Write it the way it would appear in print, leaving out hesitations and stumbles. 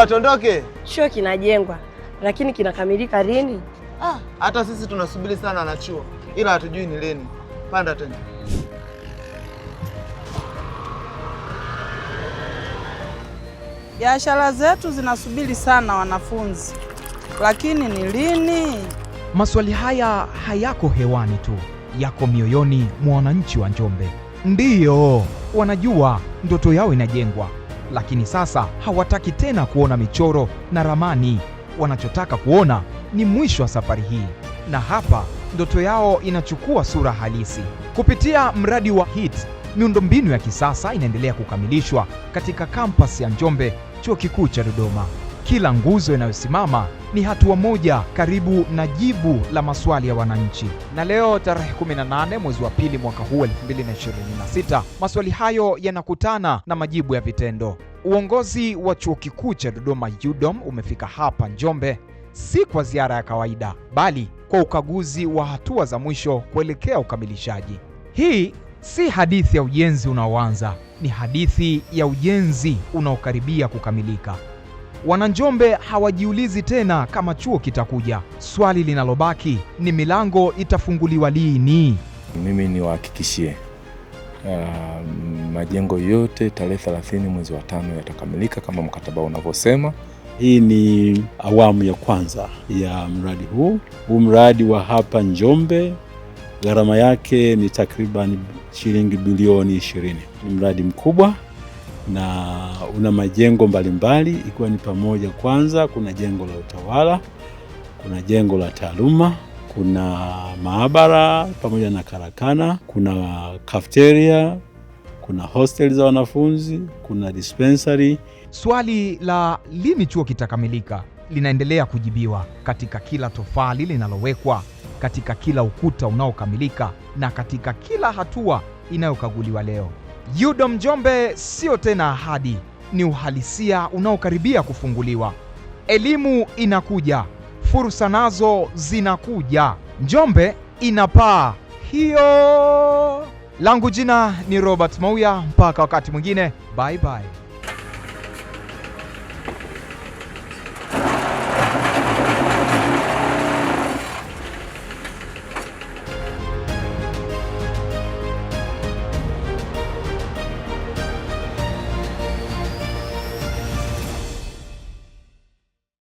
Poa, tondoke. Chuo kinajengwa, lakini kinakamilika lini? Hata sisi tunasubiri sana na chuo, ila hatujui ni lini. Panda tena. Biashara zetu zinasubiri sana wanafunzi, lakini ni lini? Maswali haya hayako hewani tu, yako mioyoni mwa wananchi wa Njombe. Ndiyo, wanajua ndoto yao inajengwa, lakini sasa hawataki tena kuona michoro na ramani. Wanachotaka kuona ni mwisho wa safari hii, na hapa ndoto yao inachukua sura halisi. Kupitia mradi wa HIT, miundombinu ya kisasa inaendelea kukamilishwa katika kampasi ya Njombe, Chuo Kikuu cha Dodoma. Kila nguzo inayosimama ni hatua moja karibu na jibu la maswali ya wananchi. Na leo tarehe 18 mwezi wa pili mwaka huu 2026, maswali hayo yanakutana na majibu ya vitendo. Uongozi wa Chuo Kikuu cha Dodoma UDOM umefika hapa Njombe, si kwa ziara ya kawaida, bali kwa ukaguzi wa hatua za mwisho kuelekea ukamilishaji. Hii si hadithi ya ujenzi unaoanza, ni hadithi ya ujenzi unaokaribia kukamilika. Wananjombe hawajiulizi tena kama chuo kitakuja. Swali linalobaki ni milango itafunguliwa lini? Mimi niwahakikishie majengo yote tarehe 30 mwezi wa 5 yatakamilika kama mkataba unavyosema. Hii ni awamu ya kwanza ya mradi huu. Huu mradi wa hapa Njombe gharama yake ni takriban shilingi bilioni 20. Ni mradi mkubwa na una majengo mbalimbali, ikiwa ni pamoja, kwanza kuna jengo la utawala, kuna jengo la taaluma, kuna maabara pamoja na karakana, kuna cafeteria, kuna hostel za wanafunzi, kuna dispensary. Swali la lini chuo kitakamilika linaendelea kujibiwa katika kila tofali linalowekwa, katika kila ukuta unaokamilika na katika kila hatua inayokaguliwa leo. UDOM Njombe sio tena ahadi, ni uhalisia unaokaribia kufunguliwa. Elimu inakuja, fursa nazo zinakuja. Njombe inapaa. Hiyo langu jina ni Robert Mauya, mpaka wakati mwingine, bye bye.